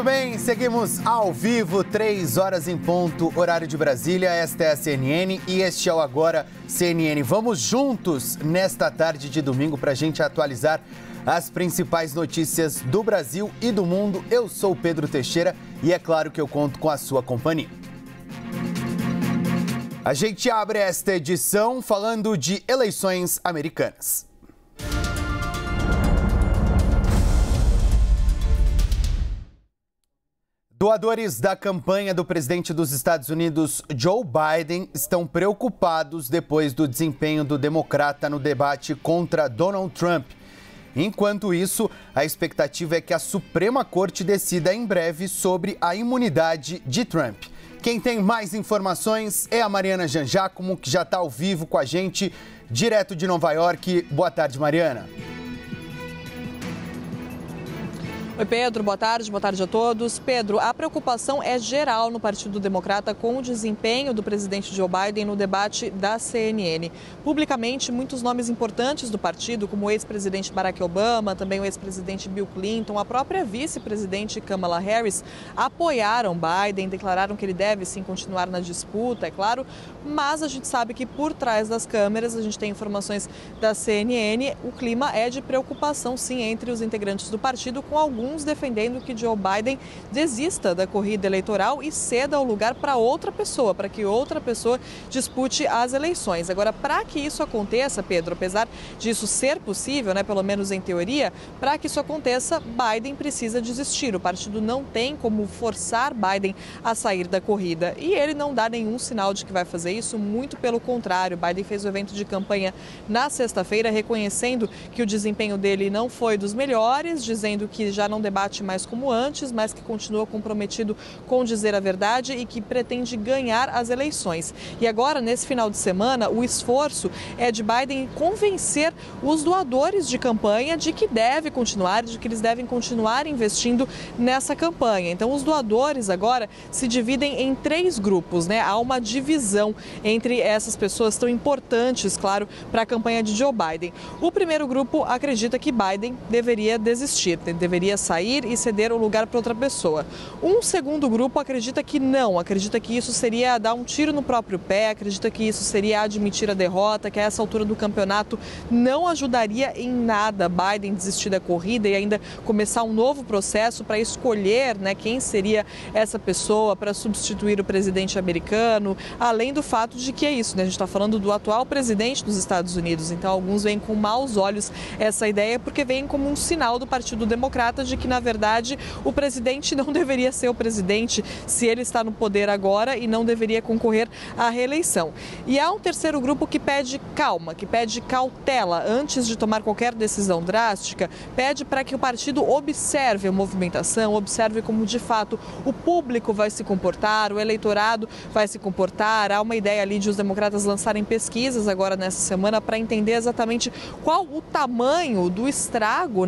tudo bem? Seguimos ao vivo, 3 horas em ponto, horário de Brasília. Esta é a CNN e este é o Agora CNN. Vamos juntos nesta tarde de domingo para a gente atualizar as principais notícias do Brasil e do mundo. Eu sou o Pedro Teixeira e é claro que eu conto com a sua companhia. A gente abre esta edição falando de eleições americanas. Doadores da campanha do presidente dos Estados Unidos, Joe Biden, estão preocupados depois do desempenho do democrata no debate contra Donald Trump. Enquanto isso, a expectativa é que a Suprema Corte decida em breve sobre a imunidade de Trump. Quem tem mais informações é a Mariana Jangiacomo, que já está ao vivo com a gente, direto de Nova York. Boa tarde, Mariana. Oi, Pedro, boa tarde a todos. Pedro, a preocupação é geral no Partido Democrata com o desempenho do presidente Joe Biden no debate da CNN. Publicamente, muitos nomes importantes do partido, como o ex-presidente Barack Obama, também o ex-presidente Bill Clinton, a própria vice-presidente Kamala Harris, apoiaram Biden, declararam que ele deve sim continuar na disputa, é claro, mas a gente sabe que por trás das câmeras, a gente tem informações da CNN, o clima é de preocupação sim entre os integrantes do partido, com alguns defendendo que Joe Biden desista da corrida eleitoral e ceda o lugar para outra pessoa, para que outra pessoa dispute as eleições. Agora, para que isso aconteça, Pedro, apesar disso ser possível, pelo menos em teoria, para que isso aconteça, Biden precisa desistir. O partido não tem como forçar Biden a sair da corrida e ele não dá nenhum sinal de que vai fazer isso, muito pelo contrário. Biden fez o evento de campanha na sexta-feira, reconhecendo que o desempenho dele não foi dos melhores, dizendo que já não debate mais como antes, mas que continua comprometido com dizer a verdade e que pretende ganhar as eleições. E agora, nesse final de semana, o esforço é de Biden convencer os doadores de campanha de que deve continuar, de que eles devem continuar investindo nessa campanha. Então, os doadores agora se dividem em 3 grupos, Há uma divisão entre essas pessoas tão importantes, claro, para a campanha de Joe Biden. O primeiro grupo acredita que Biden deveria desistir, deveria sair e ceder o lugar para outra pessoa. Um segundo grupo acredita que não, acredita que isso seria dar um tiro no próprio pé, acredita que isso seria admitir a derrota, que a essa altura do campeonato não ajudaria em nada Biden desistir da corrida e ainda começar um novo processo para escolher quem seria essa pessoa para substituir o presidente americano, além do fato de que é isso, a gente está falando do atual presidente dos Estados Unidos, então alguns veem com maus olhos essa ideia porque veem como um sinal do Partido Democrata de que, na verdade, o presidente não deveria ser o presidente se ele está no poder agora e não deveria concorrer à reeleição. E há um terceiro grupo que pede calma, que pede cautela antes de tomar qualquer decisão drástica, pede para que o partido observe a movimentação, observe como, de fato, o público vai se comportar, o eleitorado vai se comportar. Há uma ideia ali de os democratas lançarem pesquisas agora nessa semana para entender exatamente qual o tamanho do estrago,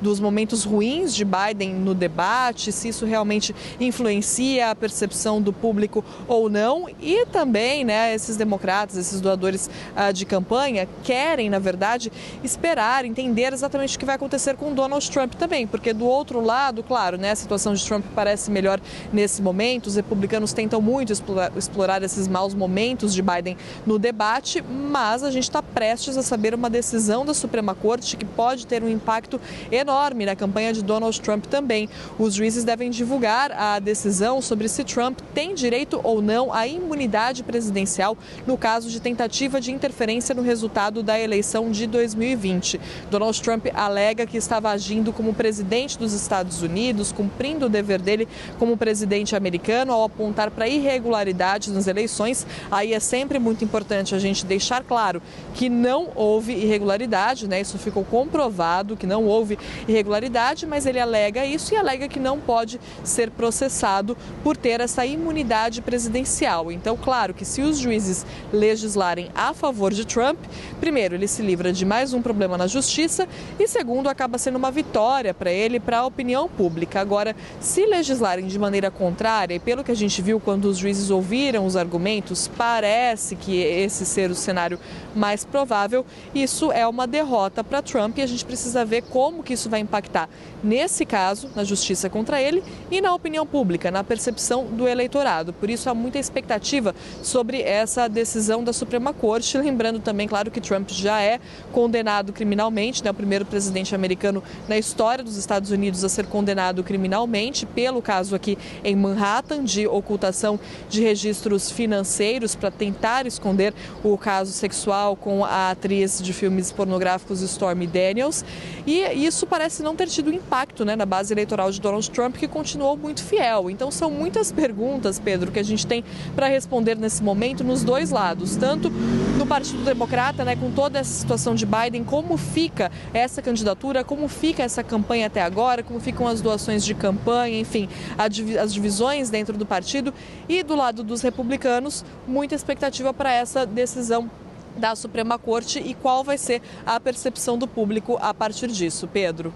dos momentos ruins de Biden no debate, se isso realmente influencia a percepção do público ou não. E também, esses democratas, esses doadores de campanha querem, na verdade, esperar, entender exatamente o que vai acontecer com Donald Trump também, porque do outro lado, claro, a situação de Trump parece melhor nesse momento, os republicanos tentam muito explorar esses maus momentos de Biden no debate, mas a gente está prestes a saber uma decisão da Suprema Corte que pode ter um impacto enorme na campanha de Donald Trump também. Os juízes devem divulgar a decisão sobre se Trump tem direito ou não à imunidade presidencial no caso de tentativa de interferência no resultado da eleição de 2020. Donald Trump alega que estava agindo como presidente dos Estados Unidos, cumprindo o dever dele como presidente americano ao apontar para irregularidades nas eleições. Aí é sempre muito importante a gente deixar claro que não houve irregularidade, isso ficou comprovado que não houve irregularidade, mas ele alega isso e alega que não pode ser processado por ter essa imunidade presidencial. Então, claro que se os juízes legislarem a favor de Trump, primeiro, ele se livra de mais um problema na justiça e, segundo, acaba sendo uma vitória para ele, para a opinião pública. Agora, se legislarem de maneira contrária, e pelo que a gente viu quando os juízes ouviram os argumentos, parece que esse ser o cenário mais provável, isso é uma derrota para Trump e a gente precisa ver como que isso vai impactar nesse caso, na justiça contra ele e na opinião pública, na percepção do eleitorado. Por isso, há muita expectativa sobre essa decisão da Suprema Corte. Lembrando também, claro, que Trump já é condenado criminalmente, né? O primeiro presidente americano na história dos Estados Unidos a ser condenado criminalmente pelo caso aqui em Manhattan de ocultação de registros financeiros para tentar esconder o caso sexual com a atriz de filmes pornográficos Stormy Daniels. E isso parece não ter tido impacto, né, na base eleitoral de Donald Trump, que continuou muito fiel. Então são muitas perguntas, Pedro, que a gente tem para responder nesse momento nos dois lados, tanto no Partido Democrata, né, com toda essa situação de Biden, como fica essa candidatura, como fica essa campanha até agora, como ficam as doações de campanha, enfim, as divisões dentro do partido, e do lado dos republicanos, muita expectativa para essa decisão da Suprema Corte e qual vai ser a percepção do público a partir disso. Pedro.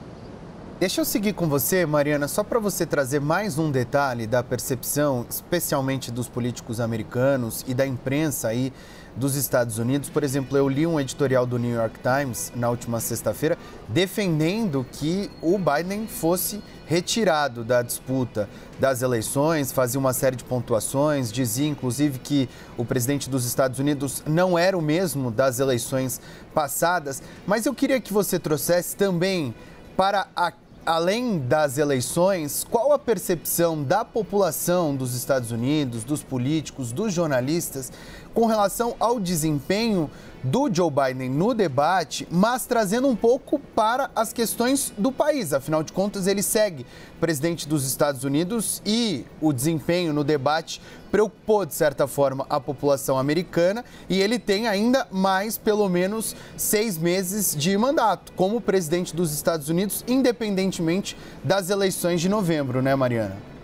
Deixa eu seguir com você, Mariana, só para você trazer mais um detalhe da percepção, especialmente dos políticos americanos e da imprensa aí dos Estados Unidos. Por exemplo, eu li um editorial do New York Times na última sexta-feira defendendo que o Biden fosse retirado da disputa das eleições, fazia uma série de pontuações, dizia inclusive que o presidente dos Estados Unidos não era o mesmo das eleições passadas. Mas eu queria que você trouxesse também para além das eleições, qual a percepção da população dos Estados Unidos, dos políticos, dos jornalistas, com relação ao desempenho do Joe Biden no debate, mas trazendo um pouco para as questões do país. Afinal de contas, ele segue presidente dos Estados Unidos e o desempenho no debate preocupou, de certa forma, a população americana, e ele tem ainda mais, pelo menos, 6 meses de mandato como presidente dos Estados Unidos, independentemente das eleições de novembro, né, Mariana?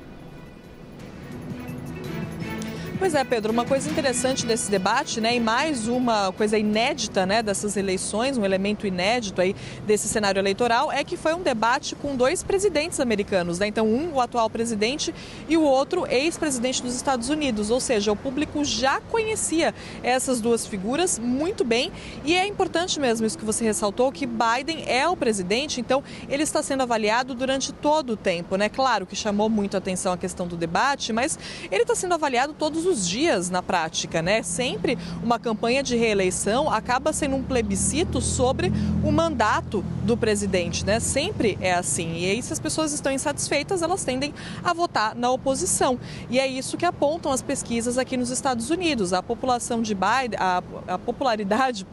Pois é, Pedro, uma coisa interessante desse debate, né, e mais uma coisa inédita, né, dessas eleições, um elemento inédito aí desse cenário eleitoral, é que foi um debate com 2 presidentes americanos, né? Então, um, o atual presidente, e o outro, ex-presidente dos Estados Unidos. Ou seja, o público já conhecia essas 2 figuras muito bem, e é importante mesmo isso que você ressaltou, que Biden é o presidente, então ele está sendo avaliado durante todo o tempo, né? Claro que chamou muito a atenção a questão do debate, mas ele está sendo avaliado todos os dias na prática, né? Sempre uma campanha de reeleição acaba sendo um plebiscito sobre o mandato do presidente, né? Sempre é assim. E aí, se as pessoas estão insatisfeitas, elas tendem a votar na oposição. E é isso que apontam as pesquisas aqui nos Estados Unidos. A população de Biden, a popularidade,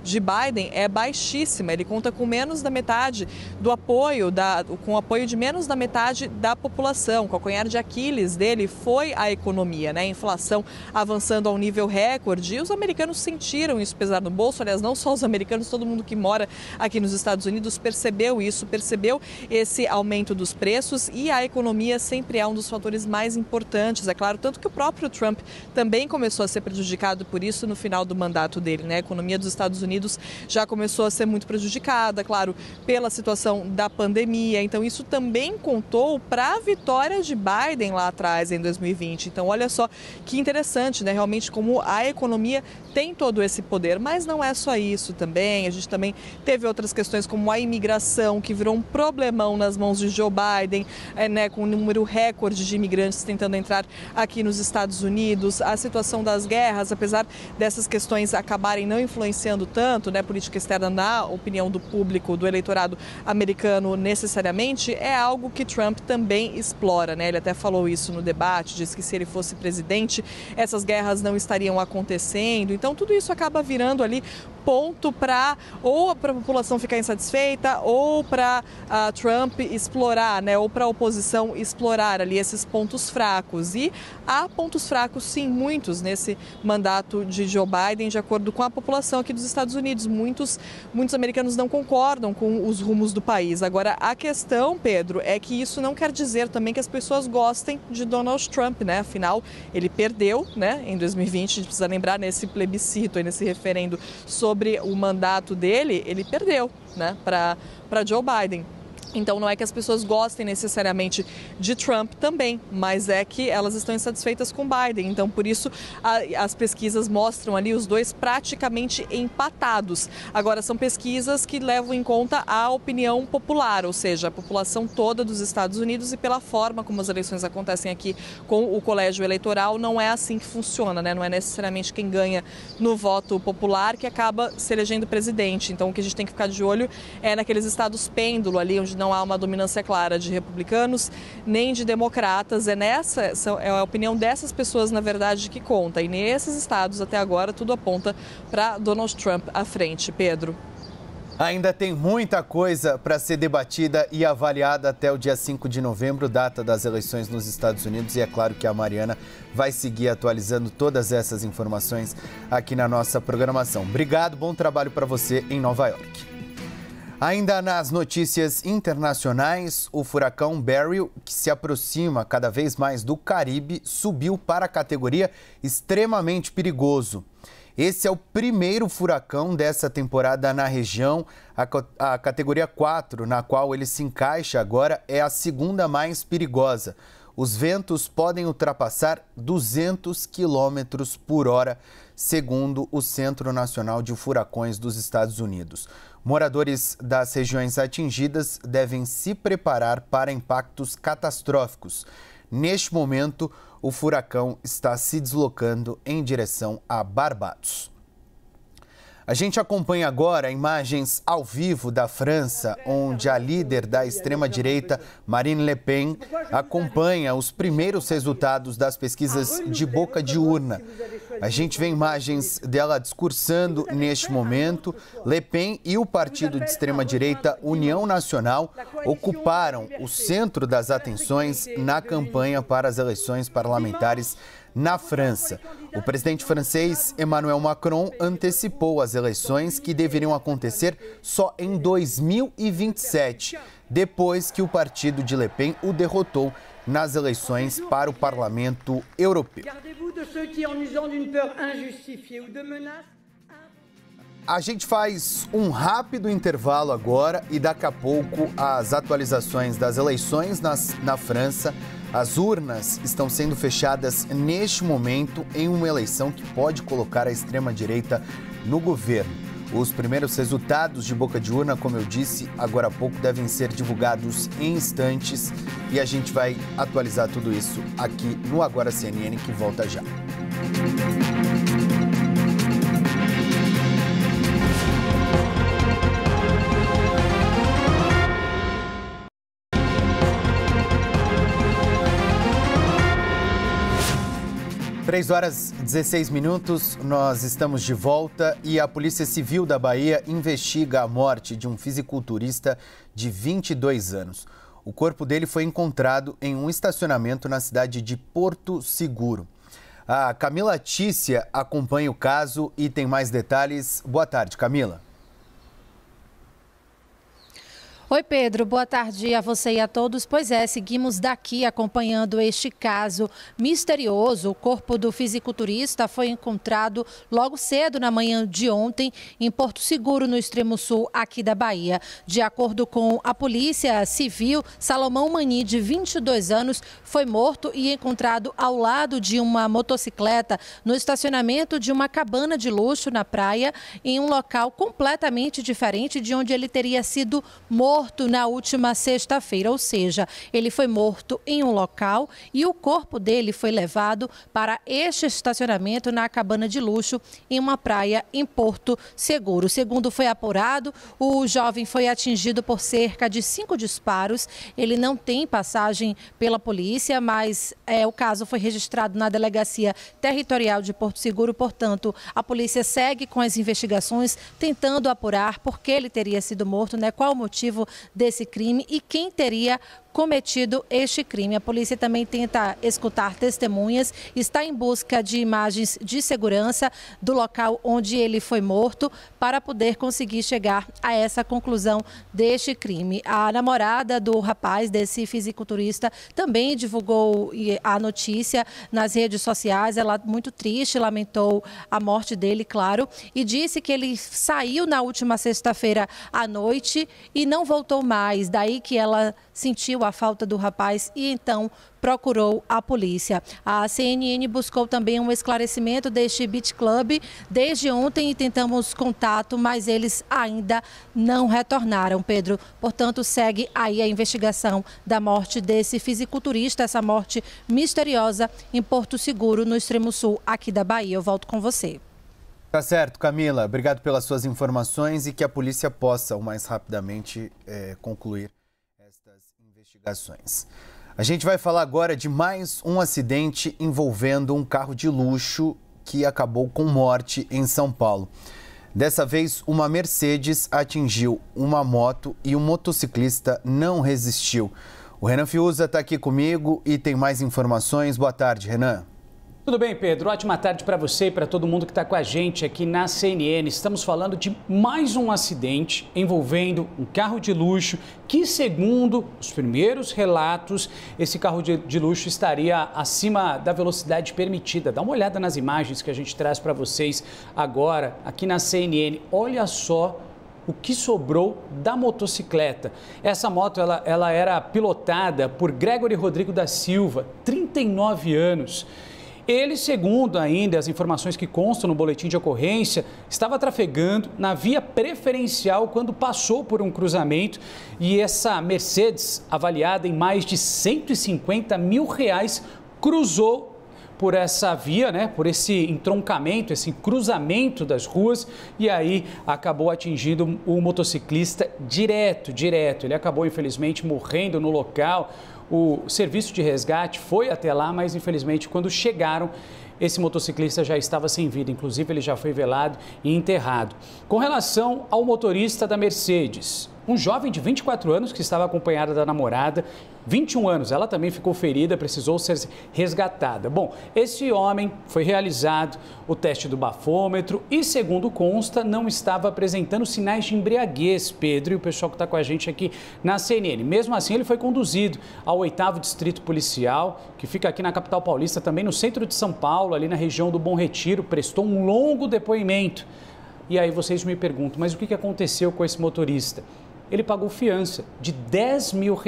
de Biden é baixíssima. Ele conta com menos da metade do apoio, com apoio de menos da metade da população. O calcanhar de Aquiles dele foi a economia, né? A inflação avançando a um nível recorde, e os americanos sentiram isso pesar no bolso. Aliás, não só os americanos, todo mundo que mora aqui nos Estados Unidos percebeu isso, percebeu esse aumento dos preços, e a economia sempre é um dos fatores mais importantes, é claro, tanto que o próprio Trump também começou a ser prejudicado por isso no final do mandato dele, né? A economia dos Estados Unidos já começou a ser muito prejudicada, claro, pela situação da pandemia, então isso também contou para a vitória de Biden lá atrás, em 2020. Então, olha só que interessante, né? Realmente como a economia tem todo esse poder, mas não é só isso também. A gente também teve outras questões como a imigração, que virou um problemão nas mãos de Joe Biden, né? Com um número recorde de imigrantes tentando entrar aqui nos Estados Unidos. A situação das guerras, apesar dessas questões acabarem não influenciando tanto, né, política externa na opinião do público, do eleitorado americano necessariamente, é algo que Trump também explora, né? Ele até falou isso no debate, disse que se ele fosse presidente, essas guerras não estariam acontecendo. Então, tudo isso acaba virando ali ponto para ou a população ficar insatisfeita ou para Trump explorar, né, ou para a oposição explorar ali esses pontos fracos. E há pontos fracos, sim, muitos nesse mandato de Joe Biden, de acordo com a população aqui dos Estados Unidos. Muitos americanos não concordam com os rumos do país. Agora, a questão, Pedro, é que isso não quer dizer também que as pessoas gostem de Donald Trump, né? Afinal, ele perdeu, né, em 2020, a gente precisa lembrar, nesse plebiscito, nesse referendo sobre o mandato dele, ele perdeu, né, para Joe Biden. Então não é que as pessoas gostem necessariamente de Trump também, mas é que elas estão insatisfeitas com Biden. Então por isso as pesquisas mostram ali os dois praticamente empatados. Agora são pesquisas que levam em conta a opinião popular, ou seja, a população toda dos Estados Unidos, e pela forma como as eleições acontecem aqui com o colégio eleitoral, não é assim que funciona, né? Não é necessariamente quem ganha no voto popular que acaba se elegendo presidente. Então o que a gente tem que ficar de olho é naqueles estados pêndulo ali, onde não há uma dominância clara de republicanos nem de democratas. É a opinião dessas pessoas, na verdade, que conta. E nesses estados, até agora, tudo aponta para Donald Trump à frente. Pedro. Ainda tem muita coisa para ser debatida e avaliada até o dia 5 de novembro, data das eleições nos Estados Unidos. E é claro que a Mariana vai seguir atualizando todas essas informações aqui na nossa programação. Obrigado, bom trabalho para você em Nova York. Ainda nas notícias internacionais, o furacão Beryl, que se aproxima cada vez mais do Caribe, subiu para a categoria extremamente perigoso. Esse é o primeiro furacão dessa temporada na região. A categoria 4, na qual ele se encaixa agora, é a segunda mais perigosa. Os ventos podem ultrapassar 200 km por hora, segundo o Centro Nacional de Furacões dos Estados Unidos. Moradores das regiões atingidas devem se preparar para impactos catastróficos. Neste momento, o furacão está se deslocando em direção a Barbados. A gente acompanha agora imagens ao vivo da França, onde a líder da extrema-direita, Marine Le Pen, acompanha os primeiros resultados das pesquisas de boca de urna. A gente vê imagens dela discursando neste momento. Le Pen e o partido de extrema-direita União Nacional ocuparam o centro das atenções na campanha para as eleições parlamentares na França. O presidente francês Emmanuel Macron antecipou as eleições que deveriam acontecer só em 2027, depois que o partido de Le Pen o derrotou nas eleições para o Parlamento Europeu. A gente faz um rápido intervalo agora e daqui a pouco as atualizações das eleições na França. As urnas estão sendo fechadas neste momento em uma eleição que pode colocar a extrema-direita no governo. Os primeiros resultados de boca de urna, como eu disse agora há pouco, devem ser divulgados em instantes e a gente vai atualizar tudo isso aqui no Agora CNN, que volta já. 3h16, nós estamos de volta e a Polícia Civil da Bahia investiga a morte de um fisiculturista de 22 anos. O corpo dele foi encontrado em um estacionamento na cidade de Porto Seguro. A Camila Tícia acompanha o caso e tem mais detalhes. Boa tarde, Camila. Oi, Pedro. Boa tarde a você e a todos. Pois é, seguimos daqui acompanhando este caso misterioso. O corpo do fisiculturista foi encontrado logo cedo na manhã de ontem em Porto Seguro, no extremo sul aqui da Bahia. De acordo com a Polícia Civil, Salomão Mani, de 22 anos, foi morto e encontrado ao lado de uma motocicleta no estacionamento de uma cabana de luxo na praia, em um local completamente diferente de onde ele teria sido morto na última sexta-feira, ou seja, ele foi morto em um local e o corpo dele foi levado para este estacionamento na cabana de luxo em uma praia em Porto Seguro. Segundo foi apurado, o jovem foi atingido por cerca de 5 disparos. Ele não tem passagem pela polícia, mas o caso foi registrado na Delegacia Territorial de Porto Seguro. Portanto, a polícia segue com as investigações, tentando apurar por que ele teria sido morto, qual o motivo desse crime e quem teria cometido este crime. A polícia também tenta escutar testemunhas, está em busca de imagens de segurança do local onde ele foi morto para poder conseguir chegar a essa conclusão deste crime. A namorada do rapaz, desse fisiculturista, também divulgou a notícia nas redes sociais. Ela, muito triste, lamentou a morte dele, claro, e disse que ele saiu na última sexta-feira à noite e não voltou mais. Daí que ela sentiu a falta do rapaz e então procurou a polícia. A CNN buscou também um esclarecimento deste Beach Club desde ontem e tentamos contato, mas eles ainda não retornaram, Pedro. Portanto, segue aí a investigação da morte desse fisiculturista, essa morte misteriosa em Porto Seguro, no extremo sul aqui da Bahia. Eu volto com você. Tá certo, Camila. Obrigado pelas suas informações e que a polícia possa, o mais rapidamente, concluir estas investigações. A gente vai falar agora de mais um acidente envolvendo um carro de luxo que acabou com morte em São Paulo. Dessa vez, uma Mercedes atingiu uma moto e um motociclista não resistiu. O Renan Fiuza está aqui comigo e tem mais informações. Boa tarde, Renan. Tudo bem, Pedro? Ótima tarde para você e para todo mundo que está com a gente aqui na CNN. Estamos falando de mais um acidente envolvendo um carro de luxo que, segundo os primeiros relatos, esse carro de luxo estaria acima da velocidade permitida. Dá uma olhada nas imagens que a gente traz para vocês agora aqui na CNN. Olha só o que sobrou da motocicleta. Essa moto ela era pilotada por Gregory Rodrigo da Silva, 39 anos. Ele, segundo ainda as informações que constam no boletim de ocorrência, estava trafegando na via preferencial quando passou por um cruzamento e essa Mercedes, avaliada em mais de R$150 mil, cruzou por essa via, por esse entroncamento, esse cruzamento das ruas e aí acabou atingindo o motociclista direto. Ele acabou, infelizmente, morrendo no local. O serviço de resgate foi até lá, mas infelizmente quando chegaram, esse motociclista já estava sem vida. Inclusive ele já foi velado e enterrado. Com relação ao motorista da Mercedes, um jovem de 24 anos que estava acompanhada da namorada, 21 anos, ela também ficou ferida, precisou ser resgatada. Bom, esse homem foi realizado o teste do bafômetro e, segundo consta, não estava apresentando sinais de embriaguez, Pedro, e o pessoal que está com a gente aqui na CNN. Mesmo assim, ele foi conduzido ao 8º Distrito Policial, que fica aqui na capital paulista, também no centro de São Paulo, ali na região do Bom Retiro, prestou um longo depoimento. E aí vocês me perguntam, mas o que aconteceu com esse motorista? Ele pagou fiança de R$10 mil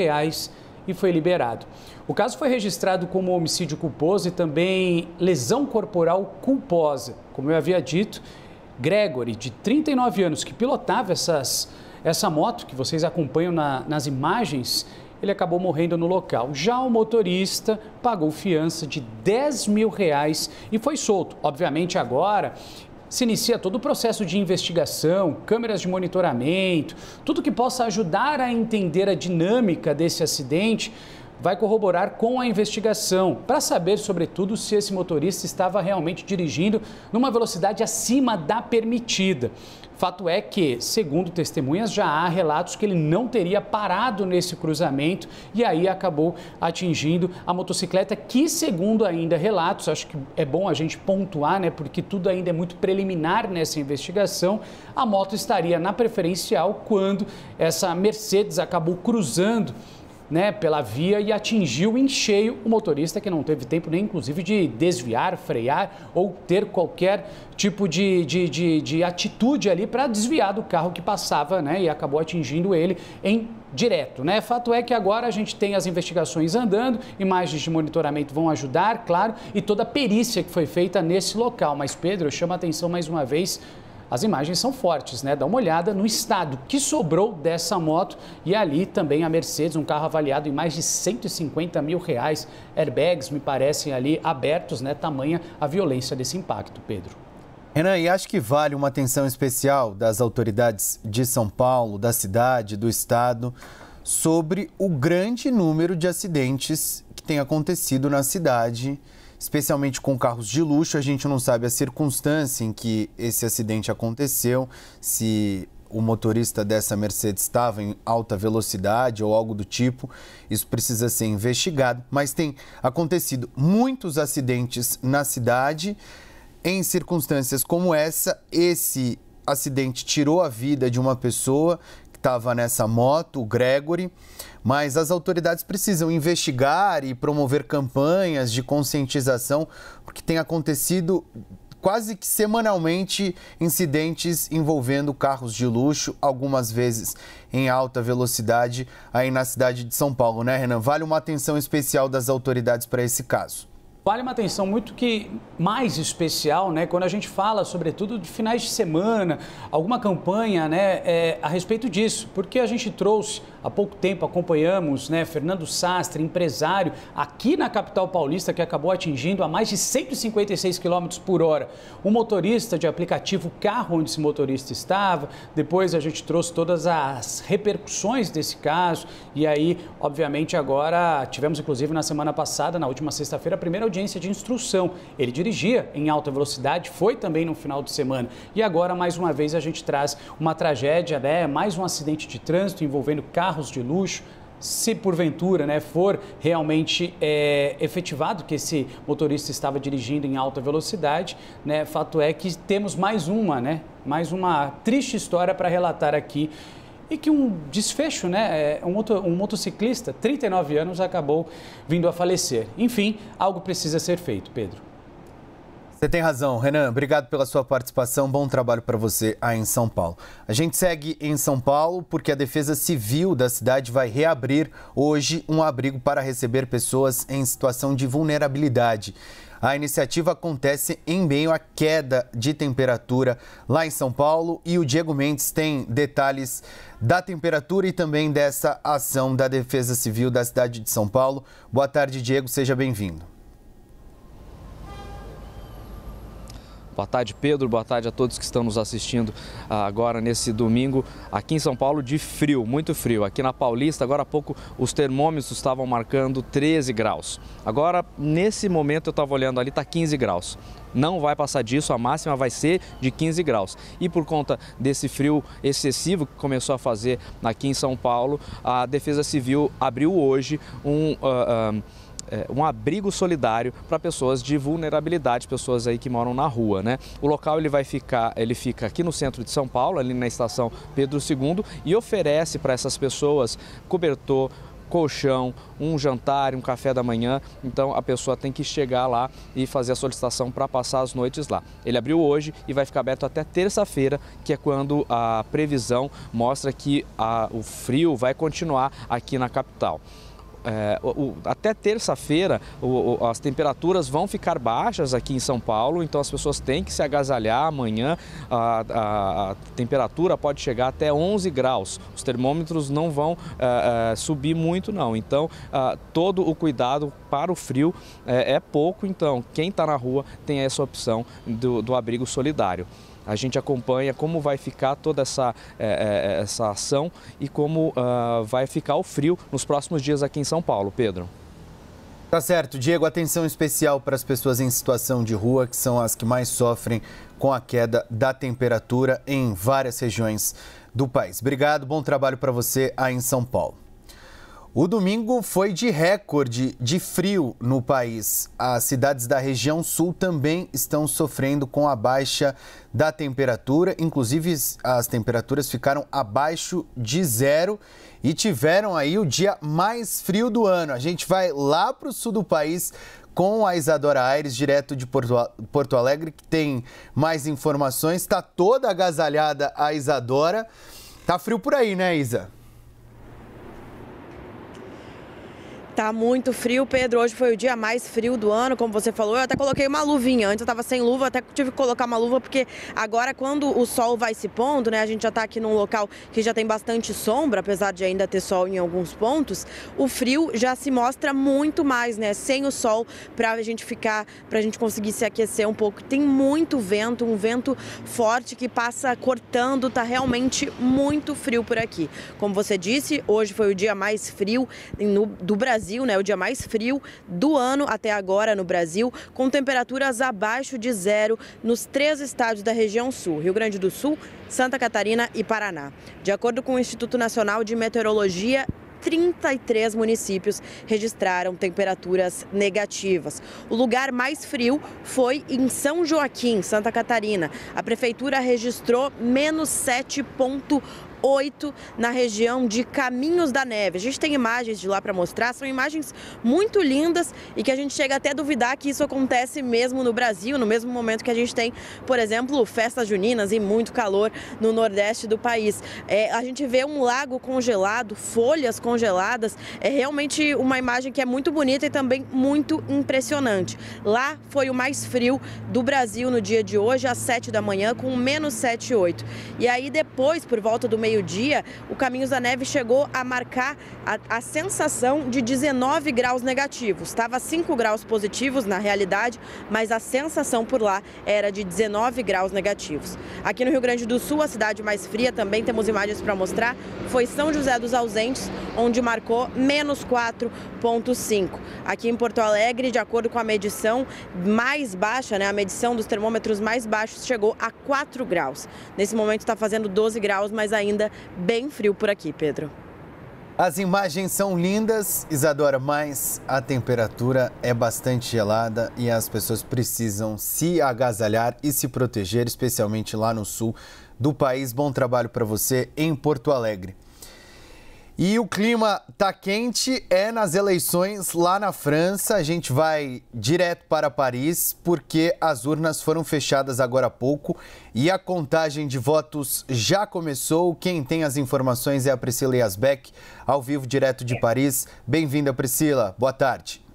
e foi liberado. O caso foi registrado como homicídio culposo e também lesão corporal culposa. Como eu havia dito, Gregory, de 39 anos, que pilotava essa moto que vocês acompanham nas imagens, ele acabou morrendo no local. Já o motorista pagou fiança de R$10 mil e foi solto. Obviamente agora se inicia todo o processo de investigação, câmeras de monitoramento, tudo que possa ajudar a entender a dinâmica desse acidente vai corroborar com a investigação para saber, sobretudo, se esse motorista estava realmente dirigindo numa velocidade acima da permitida. Fato é que, segundo testemunhas, já há relatos que ele não teria parado nesse cruzamento e aí acabou atingindo a motocicleta que, segundo ainda relatos, acho que é bom a gente pontuar, porque tudo ainda é muito preliminar nessa investigação, a moto estaria na preferencial quando essa Mercedes acabou cruzando pela via e atingiu em cheio o motorista, que não teve tempo nem inclusive de desviar, frear ou ter qualquer tipo de atitude ali para desviar do carro que passava e acabou atingindo ele em direto. Fato é que agora a gente tem as investigações andando, imagens de monitoramento vão ajudar, claro, e toda a perícia que foi feita nesse local. Mas, Pedro, eu chamo a atenção mais uma vez. As imagens são fortes, Dá uma olhada no estado que sobrou dessa moto e ali também a Mercedes, um carro avaliado em mais de R$150 mil. Airbags me parecem ali abertos, tamanha a violência desse impacto, Pedro. Renan, e acho que vale uma atenção especial das autoridades de São Paulo, da cidade, do estado, sobre o grande número de acidentes que tem acontecido na cidade, especialmente com carros de luxo. A gente não sabe a circunstância em que esse acidente aconteceu, se o motorista dessa Mercedes estava em alta velocidade ou algo do tipo. Isso precisa ser investigado, mas tem acontecido muitos acidentes na cidade. Em circunstâncias como essa, esse acidente tirou a vida de uma pessoa que estava nessa moto, o Gregory, mas as autoridades precisam investigar e promover campanhas de conscientização, porque tem acontecido quase que semanalmente incidentes envolvendo carros de luxo, algumas vezes em alta velocidade, aí na cidade de São Paulo, né, Renan? Vale uma atenção especial das autoridades para esse caso. Vale uma atenção muito mais especial, né, quando a gente fala, sobretudo, de finais de semana, alguma campanha, né, a respeito disso, porque a gente trouxe, há pouco tempo, acompanhamos, né, Fernando Sastre, empresário, aqui na capital paulista, que acabou atingindo a mais de 156 km por hora. O motorista de aplicativo, o carro onde esse motorista estava, depois a gente trouxe todas as repercussões desse caso, e aí, obviamente, agora tivemos, inclusive, na semana passada, na última sexta-feira, a primeira audiência de instrução. Ele dirigia em alta velocidade, foi também no final de semana. E agora, mais uma vez, a gente traz uma tragédia, né? Mais um acidente de trânsito envolvendo carros de luxo. Se porventura, né, for realmente efetivado que esse motorista estava dirigindo em alta velocidade, né, fato é que temos mais uma triste história para relatar aqui. E que um desfecho, né? Um motociclista, 39 anos, acabou vindo a falecer. Enfim, algo precisa ser feito, Pedro. Você tem razão, Renan. Obrigado pela sua participação. Bom trabalho para você aí em São Paulo. A gente segue em São Paulo porque a Defesa Civil da cidade vai reabrir hoje um abrigo para receber pessoas em situação de vulnerabilidade. A iniciativa acontece em meio à queda de temperatura lá em São Paulo e o Diego Mendes tem detalhes da temperatura e também dessa ação da Defesa Civil da cidade de São Paulo. Boa tarde, Diego, seja bem-vindo. Boa tarde, Pedro. Boa tarde a todos que estão nos assistindo agora nesse domingo aqui em São Paulo de frio, muito frio. Aqui na Paulista, agora há pouco, os termômetros estavam marcando 13 graus. Agora, nesse momento, eu estava olhando ali, está 15 graus. Não vai passar disso, a máxima vai ser de 15 graus. E por conta desse frio excessivo que começou a fazer aqui em São Paulo, a Defesa Civil abriu hoje um abrigo solidário para pessoas de vulnerabilidade, pessoas aí que moram na rua, né? O local ele fica aqui no centro de São Paulo, ali na estação Pedro II, e oferece para essas pessoas cobertor, colchão, um jantar, um café da manhã. Então a pessoa tem que chegar lá e fazer a solicitação para passar as noites lá. Ele abriu hoje e vai ficar aberto até terça-feira, que é quando a previsão mostra que o frio vai continuar aqui na capital. Até terça-feira as temperaturas vão ficar baixas aqui em São Paulo, então as pessoas têm que se agasalhar. Amanhã a temperatura pode chegar até 11 graus, os termômetros não vão subir muito não, então todo o cuidado para o frio é pouco, então quem está na rua tem essa opção do abrigo solidário. A gente acompanha como vai ficar toda essa ação e como vai ficar o frio nos próximos dias aqui em São Paulo, Pedro. Tá certo, Diego, atenção especial para as pessoas em situação de rua, que são as que mais sofrem com a queda da temperatura em várias regiões do país. Obrigado, bom trabalho para você aí em São Paulo. O domingo foi de recorde de frio no país. As cidades da região sul também estão sofrendo com a baixa da temperatura. Inclusive, as temperaturas ficaram abaixo de zero e tiveram aí o dia mais frio do ano. A gente vai lá para o sul do país com a Isadora Aires, direto de Porto Alegre, que tem mais informações. Está toda agasalhada a Isadora. Tá frio por aí, né, Isa? Tá muito frio, Pedro. Hoje foi o dia mais frio do ano, como você falou. Eu até coloquei uma luvinha. Antes eu tava sem luva, até tive que colocar uma luva, porque agora quando o sol vai se pondo, né? A gente já tá aqui num local que já tem bastante sombra, apesar de ainda ter sol em alguns pontos. O frio já se mostra muito mais, né? Sem o sol, pra gente conseguir se aquecer um pouco. Tem muito vento, um vento forte que passa cortando, tá realmente muito frio por aqui. Como você disse, hoje foi o dia mais frio do Brasil. Brasil, né? O dia mais frio do ano até agora no Brasil, com temperaturas abaixo de zero nos 3 estados da região sul, Rio Grande do Sul, Santa Catarina e Paraná. De acordo com o Instituto Nacional de Meteorologia, 33 municípios registraram temperaturas negativas. O lugar mais frio foi em São Joaquim, Santa Catarina. A prefeitura registrou menos 7,8 na região de Caminhos da Neve. A gente tem imagens de lá para mostrar, são imagens muito lindas e que a gente chega até a duvidar que isso acontece mesmo no Brasil, no mesmo momento que a gente tem, por exemplo, festas juninas e muito calor no nordeste do país. A gente vê um lago congelado, folhas congeladas, é realmente uma imagem que é muito bonita e também muito impressionante. Lá foi o mais frio do Brasil no dia de hoje, às 7 da manhã, com menos 7,8. E aí depois, por volta do meio-dia, o Caminhos da Neve chegou a marcar a sensação de 19 graus negativos. Estava 5 graus positivos na realidade, mas a sensação por lá era de 19 graus negativos. Aqui no Rio Grande do Sul, a cidade mais fria, também temos imagens para mostrar, foi São José dos Ausentes, onde marcou menos 4,5. Aqui em Porto Alegre, de acordo com a medição mais baixa, né, a medição dos termômetros mais baixos chegou a 4 graus. Nesse momento está fazendo 12 graus, mas ainda bem frio por aqui, Pedro. As imagens são lindas, Isadora, mas a temperatura é bastante gelada e as pessoas precisam se agasalhar e se proteger, especialmente lá no sul do país. Bom trabalho para você em Porto Alegre. E o clima tá quente nas eleições lá na França. A gente vai direto para Paris porque as urnas foram fechadas agora há pouco e a contagem de votos já começou. Quem tem as informações é a Priscila Yasbeck, ao vivo direto de Paris. Bem-vinda, Priscila. Boa tarde.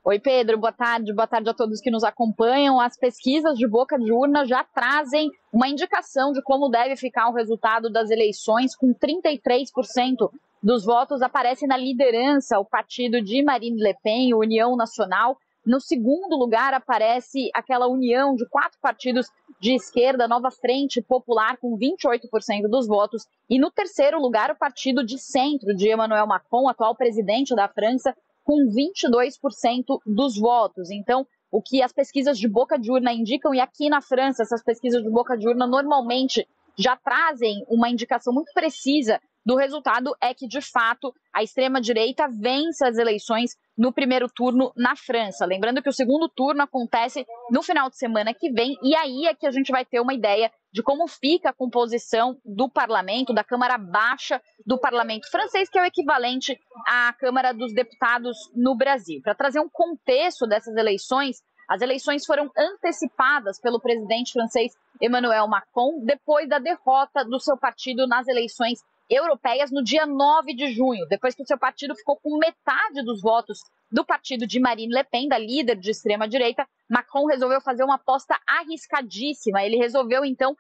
Oi, Pedro, boa tarde a todos que nos acompanham. As pesquisas de boca de urna já trazem uma indicação de como deve ficar o resultado das eleições, com 33% dos votos aparece na liderança o partido de Marine Le Pen, União Nacional. No segundo lugar aparece aquela união de 4 partidos de esquerda, Nova Frente Popular, com 28% dos votos. E no terceiro lugar o partido de centro de Emmanuel Macron, atual presidente da França, com 22% dos votos. Então, o que as pesquisas de boca de urna indicam, e aqui na França, essas pesquisas de boca de urna normalmente já trazem uma indicação muito precisa do resultado, é que, de fato, a extrema-direita vence as eleições no primeiro turno na França. Lembrando que o segundo turno acontece no final de semana que vem, e aí é que a gente vai ter uma ideia de como fica a composição do parlamento, da Câmara Baixa do parlamento francês, que é o equivalente à Câmara dos Deputados no Brasil. Para trazer um contexto dessas eleições, as eleições foram antecipadas pelo presidente francês Emmanuel Macron depois da derrota do seu partido nas eleições europeias no dia 9 de junho, depois que o seu partido ficou com metade dos votos do partido de Marine Le Pen, da líder de extrema-direita. Macron resolveu fazer uma aposta arriscadíssima. Ele resolveu, então,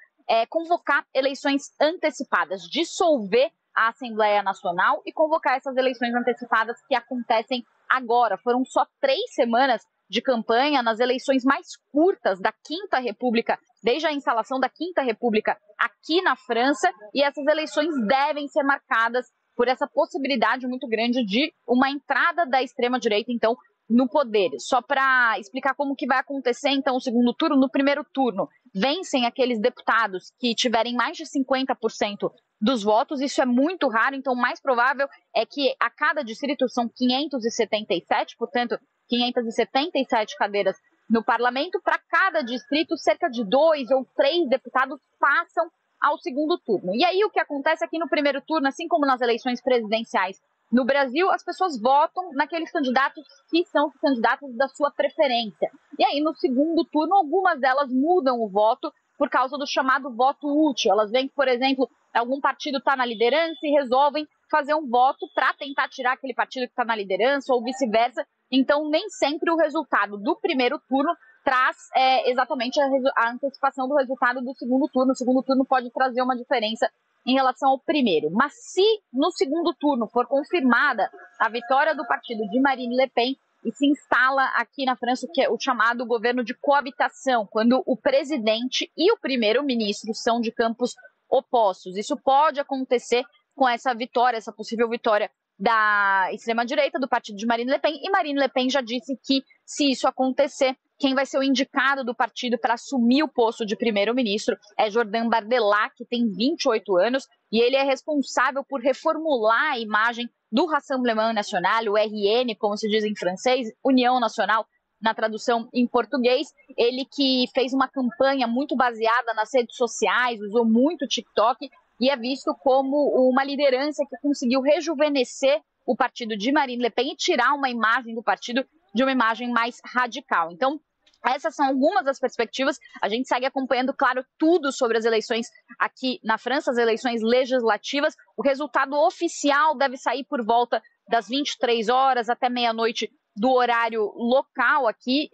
convocar eleições antecipadas, dissolver a Assembleia Nacional e convocar essas eleições antecipadas que acontecem agora. Foram só 3 semanas de campanha nas eleições mais curtas da Quinta República, desde a instalação da Quinta República aqui na França, e essas eleições devem ser marcadas por essa possibilidade muito grande de uma entrada da extrema-direita, então, no poder. Só para explicar como que vai acontecer, então, o segundo turno. No primeiro turno, vencem aqueles deputados que tiverem mais de 50% dos votos. Isso é muito raro, então o mais provável é que a cada distrito são 577, portanto, 577 cadeiras no parlamento. Para cada distrito, cerca de 2 ou 3 deputados passam ao segundo turno. E aí o que acontece aqui no primeiro turno, assim como nas eleições presidenciais no Brasil, as pessoas votam naqueles candidatos que são os candidatos da sua preferência. E aí no segundo turno, algumas delas mudam o voto por causa do chamado voto útil. Elas veem que, por exemplo, algum partido está na liderança e resolvem fazer um voto para tentar tirar aquele partido que está na liderança ou vice-versa. Então, nem sempre o resultado do primeiro turno traz exatamente a antecipação do resultado do segundo turno. O segundo turno pode trazer uma diferença em relação ao primeiro. Mas se no segundo turno for confirmada a vitória do partido de Marine Le Pen e se instala aqui na França o que é o chamado governo de coabitação, quando o presidente e o primeiro-ministro são de campos opostos. Isso pode acontecer com essa vitória, essa possível vitória da extrema-direita, do partido de Marine Le Pen, e Marine Le Pen já disse que, se isso acontecer, quem vai ser o indicado do partido para assumir o posto de primeiro-ministro é Jordan Bardella, que tem 28 anos, e ele é responsável por reformular a imagem do Rassemblement National, o RN, como se diz em francês, União Nacional, na tradução em português. Ele que fez uma campanha muito baseada nas redes sociais, usou muito TikTok, e é visto como uma liderança que conseguiu rejuvenescer o partido de Marine Le Pen e tirar uma imagem do partido de uma imagem mais radical. Então, essas são algumas das perspectivas. A gente segue acompanhando, claro, tudo sobre as eleições aqui na França, as eleições legislativas. O resultado oficial deve sair por volta das 23 horas até meia-noite do horário local aqui.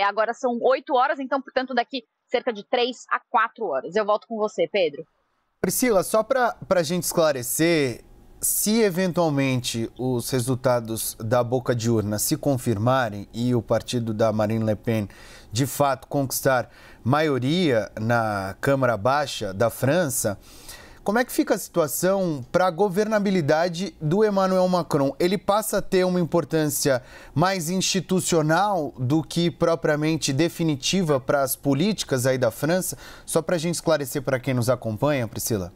Agora são 8 horas, então, portanto, daqui cerca de 3 a 4 horas. Eu volto com você, Pedro. Priscila, só para a gente esclarecer, se eventualmente os resultados da boca de urna se confirmarem e o partido da Marine Le Pen de fato conquistar maioria na Câmara Baixa da França, como é que fica a situação para a governabilidade do Emmanuel Macron? Ele passa a ter uma importância mais institucional do que propriamente definitiva para as políticas aí da França? Só para a gente esclarecer para quem nos acompanha, Priscila.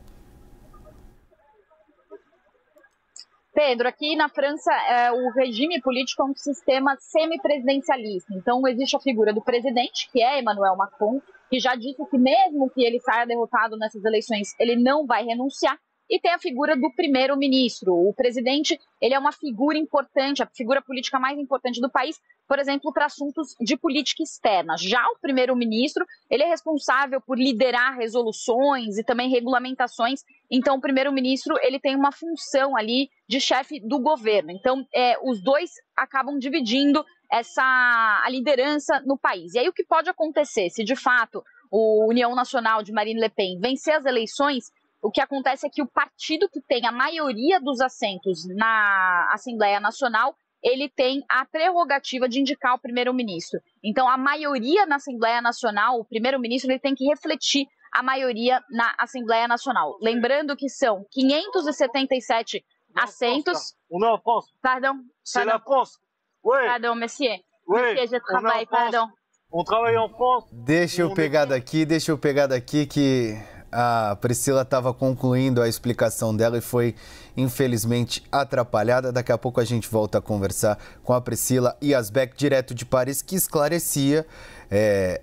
Pedro, aqui na França, o regime político é um sistema semipresidencialista. Então, existe a figura do presidente, que é Emmanuel Macron, que já disse que mesmo que ele saia derrotado nessas eleições, ele não vai renunciar. E tem a figura do primeiro-ministro. O presidente, ele é uma figura importante, a figura política mais importante do país, por exemplo, para assuntos de política externa. Já o primeiro-ministro, ele é responsável por liderar resoluções e também regulamentações. Então, o primeiro-ministro, ele tem uma função ali de chefe do governo. Então, os dois acabam dividindo a liderança no país. E aí, o que pode acontecer? Se, de fato, o União Nacional de Marine Le Pen vencer as eleições, o que acontece é que o partido que tem a maioria dos assentos na Assembleia Nacional, ele tem a prerrogativa de indicar o primeiro-ministro. Então, a maioria na Assembleia Nacional, o primeiro-ministro, ele tem que refletir a maioria na Assembleia Nacional. Lembrando que são 577 assentos... Pardon? C'est la France. Oui. Pardon, monsieur. Oui. Monsieur, je travaille, pardon. On travaille en France. Deixa eu pegar daqui que a Priscila estava concluindo a explicação dela e foi, infelizmente, atrapalhada. Daqui a pouco a gente volta a conversar com a Priscila Yazbek, direto de Paris, que esclarecia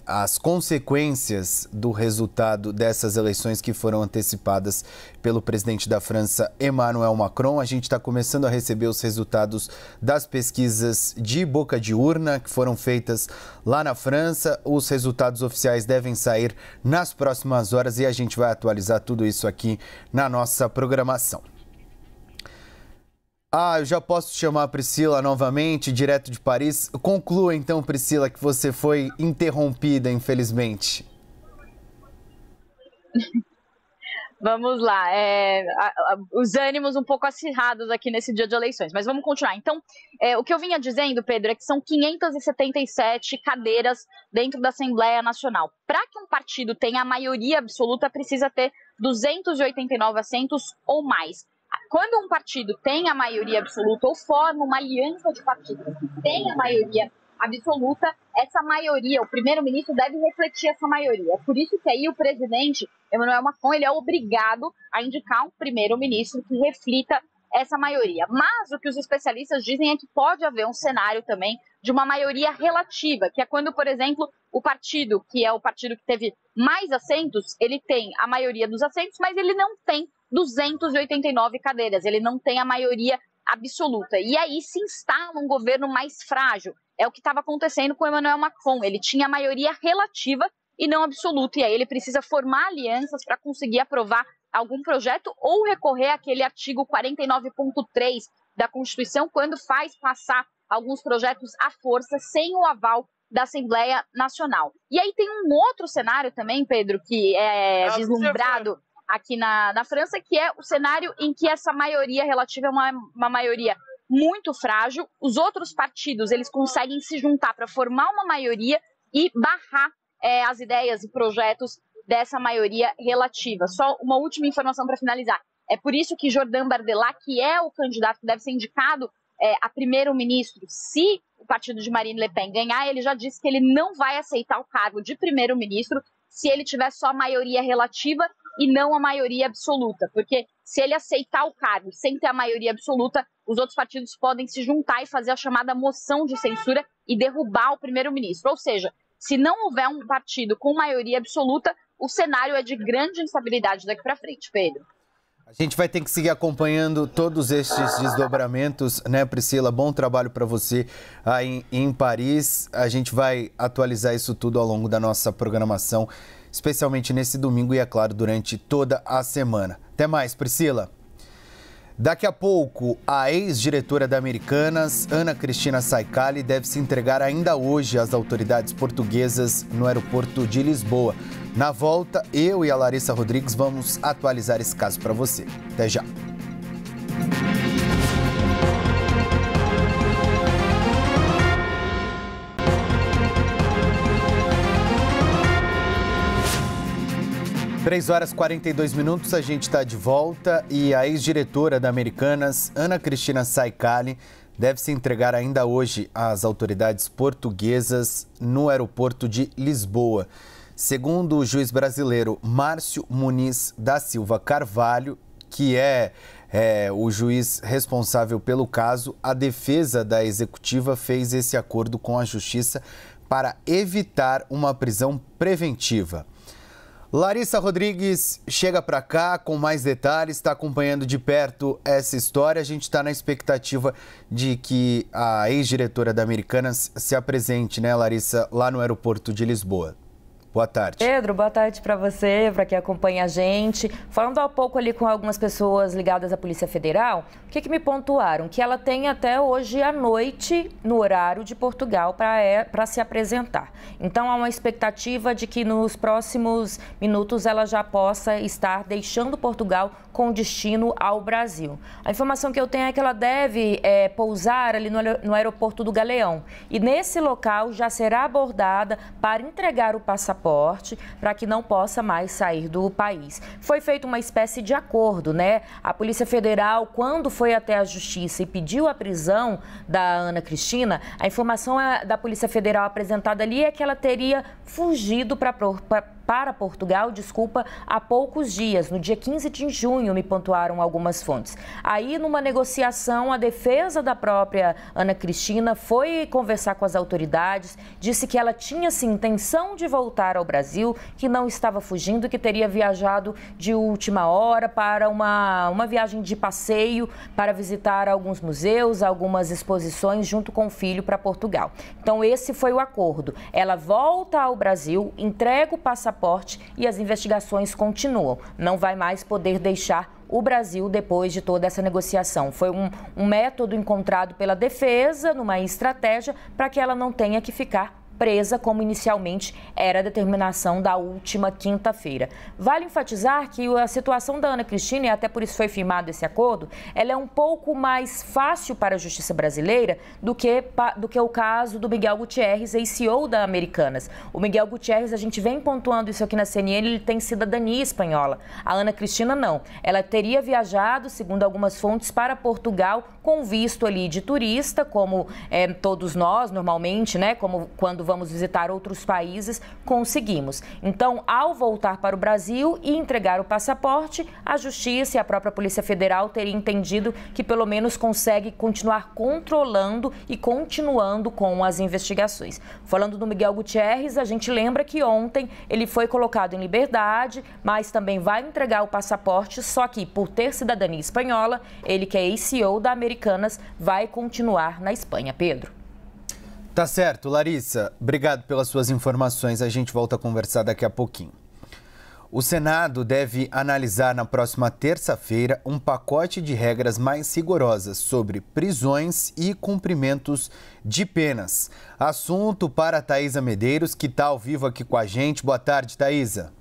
as consequências do resultado dessas eleições que foram antecipadas pelo presidente da França, Emmanuel Macron. A gente está começando a receber os resultados das pesquisas de boca de urna que foram feitas lá na França. Os resultados oficiais devem sair nas próximas horas e a gente vai atualizar tudo isso aqui na nossa programação. Eu já posso chamar a Priscila novamente, direto de Paris. Conclua então, Priscila, que você foi interrompida, infelizmente. Vamos lá, os ânimos um pouco acirrados aqui nesse dia de eleições, mas vamos continuar. Então, o que eu vinha dizendo, Pedro, é que são 577 cadeiras dentro da Assembleia Nacional. Para que um partido tenha a maioria absoluta, precisa ter 289 assentos ou mais. Quando um partido tem a maioria absoluta ou forma uma aliança de partidos que tem a maioria absoluta, essa maioria, o primeiro-ministro deve refletir essa maioria. É por isso que aí o presidente, Emmanuel Macron, ele é obrigado a indicar um primeiro-ministro que reflita essa maioria. Mas o que os especialistas dizem é que pode haver um cenário também de uma maioria relativa, que é quando, por exemplo, o partido, que é o partido que teve mais assentos, ele tem a maioria dos assentos, mas ele não tem 289 cadeiras, ele não tem a maioria absoluta. E aí se instala um governo mais frágil. É o que estava acontecendo com Emmanuel Macron. Ele tinha a maioria relativa e não absoluta. E aí ele precisa formar alianças para conseguir aprovar algum projeto ou recorrer àquele artigo 49.3 da Constituição, quando faz passar alguns projetos à força sem o aval da Assembleia Nacional. E aí tem um outro cenário também, Pedro, que é vislumbrado aqui na França, que é o cenário em que essa maioria relativa é uma maioria muito frágil. Os outros partidos, eles conseguem se juntar para formar uma maioria e barrar as ideias e projetos dessa maioria relativa. Só uma última informação para finalizar. É por isso que Jordan Bardella, que é o candidato que deve ser indicado a primeiro-ministro, se o partido de Marine Le Pen ganhar, ele já disse que ele não vai aceitar o cargo de primeiro-ministro se ele tiver só a maioria relativa e não a maioria absoluta. Porque se ele aceitar o cargo sem ter a maioria absoluta, os outros partidos podem se juntar e fazer a chamada moção de censura e derrubar o primeiro-ministro. Ou seja, se não houver um partido com maioria absoluta, o cenário é de grande instabilidade daqui para frente, Pedro. A gente vai ter que seguir acompanhando todos estes desdobramentos, né, Priscila? Bom trabalho para você aí em Paris. A gente vai atualizar isso tudo ao longo da nossa programação, especialmente nesse domingo e, é claro, durante toda a semana. Até mais, Priscila. Daqui a pouco, a ex-diretora da Americanas, Ana Cristina Saicali, deve se entregar ainda hoje às autoridades portuguesas no aeroporto de Lisboa. Na volta, eu e a Larissa Rodrigues vamos atualizar esse caso para você. Até já. Três horas e 42 minutos, a gente está de volta e a ex-diretora da Americanas, Ana Cristina Saicali, deve se entregar ainda hoje às autoridades portuguesas no aeroporto de Lisboa. Segundo o juiz brasileiro Márcio Muniz da Silva Carvalho, que é o juiz responsável pelo caso, a defesa da executiva fez esse acordo com a Justiça para evitar uma prisão preventiva. Larissa Rodrigues chega para cá com mais detalhes, está acompanhando de perto essa história. A gente está na expectativa de que a ex-diretora da Americanas se apresente, né, Larissa, lá no aeroporto de Lisboa. Boa tarde. Pedro, boa tarde para você, para quem acompanha a gente. Falando há pouco ali com algumas pessoas ligadas à Polícia Federal, o que me pontuaram? Que ela tem até hoje à noite, no horário de Portugal, para se apresentar. Então, há uma expectativa de que nos próximos minutos ela já possa estar deixando Portugal com destino ao Brasil. A informação que eu tenho é que ela deve pousar ali no aeroporto do Galeão. E nesse local já será abordada para entregar o passaporte para que não possa mais sair do país. Foi feita uma espécie de acordo, né? A Polícia Federal, quando foi até a Justiça e pediu a prisão da Ana Cristina, a informação da Polícia Federal apresentada ali é que ela teria fugido para Portugal, há poucos dias, no dia 15 de junho, me pontuaram algumas fontes. Aí, numa negociação, a defesa da própria Ana Cristina foi conversar com as autoridades, disse que ela tinha, sim, intenção de voltar ao Brasil, que não estava fugindo, que teria viajado de última hora para uma viagem de passeio, para visitar alguns museus, algumas exposições, junto com o filho para Portugal. Então, esse foi o acordo. Ela volta ao Brasil, entrega o passaporte e as investigações continuam. Não vai mais poder deixar o Brasil depois de toda essa negociação. Foi um método encontrado pela defesa, numa estratégia, para que ela não tenha que ficar presa, como inicialmente era a determinação da última quinta-feira. Vale enfatizar que a situação da Ana Cristina, e até por isso foi firmado esse acordo, ela é um pouco mais fácil para a justiça brasileira do que o caso do Miguel Gutierrez, ex-CEO da Americanas. O Miguel Gutierrez, a gente vem pontuando isso aqui na CNN, ele tem cidadania espanhola. A Ana Cristina não. Ela teria viajado, segundo algumas fontes, para Portugal com visto ali de turista, como todos nós normalmente, né, como quando vamos visitar outros países, conseguimos. Então, ao voltar para o Brasil e entregar o passaporte, a Justiça e a própria Polícia Federal teriam entendido que pelo menos consegue continuar controlando e continuando com as investigações. Falando do Miguel Gutierrez, a gente lembra que ontem ele foi colocado em liberdade, mas também vai entregar o passaporte, só que por ter cidadania espanhola, ele que é ex-CEO da Americanas, vai continuar na Espanha. Pedro. Tá certo, Larissa. Obrigado pelas suas informações. A gente volta a conversar daqui a pouquinho. O Senado deve analisar na próxima terça-feira um pacote de regras mais rigorosas sobre prisões e cumprimentos de penas. Assunto para a Thaisa Medeiros, que está ao vivo aqui com a gente. Boa tarde, Thaisa.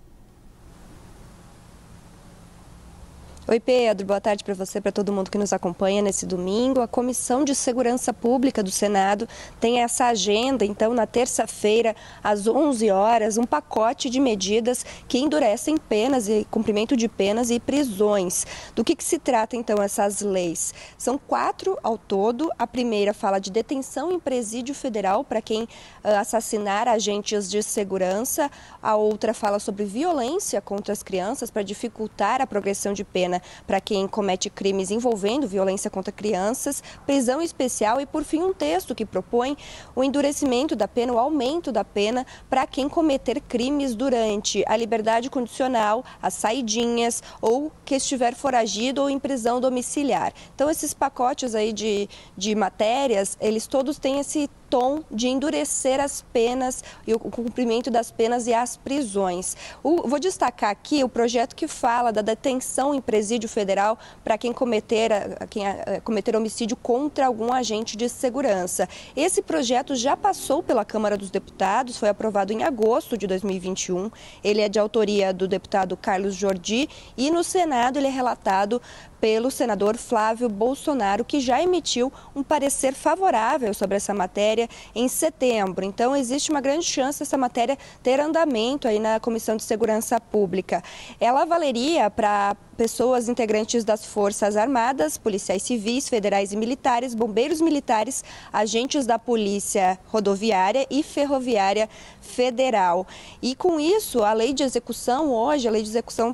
Oi, Pedro. Boa tarde para você, para todo mundo que nos acompanha nesse domingo. A Comissão de Segurança Pública do Senado tem essa agenda, então, na terça-feira, às 11 horas, um pacote de medidas que endurecem penas e cumprimento de penas e prisões. Do que se trata, então, essas leis? São 4 ao todo. A primeira fala de detenção em presídio federal para quem assassinar agentes de segurança. A outra fala sobre violência contra as crianças para dificultar a progressão de pena para quem comete crimes envolvendo violência contra crianças, prisão especial e, por fim, um texto que propõe o endurecimento da pena, o aumento da pena para quem cometer crimes durante a liberdade condicional, as saidinhas ou que estiver foragido ou em prisão domiciliar. Então, esses pacotes aí de matérias, eles todos têm esse tom de endurecer as penas e o cumprimento das penas e as prisões. Vou destacar aqui o projeto que fala da detenção em presídio federal para quem cometer homicídio contra algum agente de segurança. Esse projeto já passou pela Câmara dos Deputados, foi aprovado em agosto de 2021. Ele é de autoria do deputado Carlos Jordi e no Senado ele é relatado pelo senador Flávio Bolsonaro, que já emitiu um parecer favorável sobre essa matéria em setembro. Então, existe uma grande chance dessa matéria ter andamento aí na Comissão de Segurança Pública. Ela valeria para pessoas integrantes das Forças Armadas, policiais civis, federais e militares, bombeiros militares, agentes da Polícia Rodoviária e Ferroviária Federal. E com isso, a lei de execução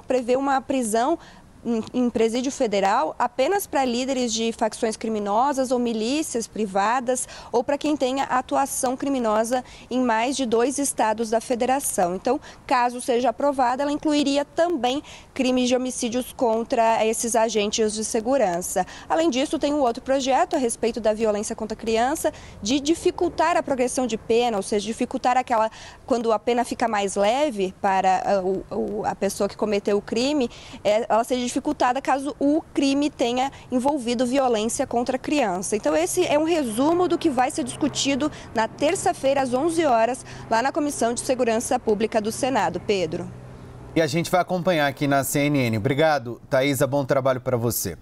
prevê uma prisão em presídio federal apenas para líderes de facções criminosas ou milícias privadas ou para quem tenha atuação criminosa em mais de 2 estados da federação. Então, caso seja aprovada, ela incluiria também crimes de homicídios contra esses agentes de segurança. Além disso, tem um outro projeto a respeito da violência contra a criança, de dificultar a progressão de pena, ou seja, dificultar quando a pena fica mais leve para a pessoa que cometeu o crime, ela seja dificultada caso o crime tenha envolvido violência contra a criança. Então, esse é um resumo do que vai ser discutido na terça-feira, às 11 horas, lá na Comissão de Segurança Pública do Senado. Pedro. E a gente vai acompanhar aqui na CNN. Obrigado, Thaisa. Bom trabalho para você.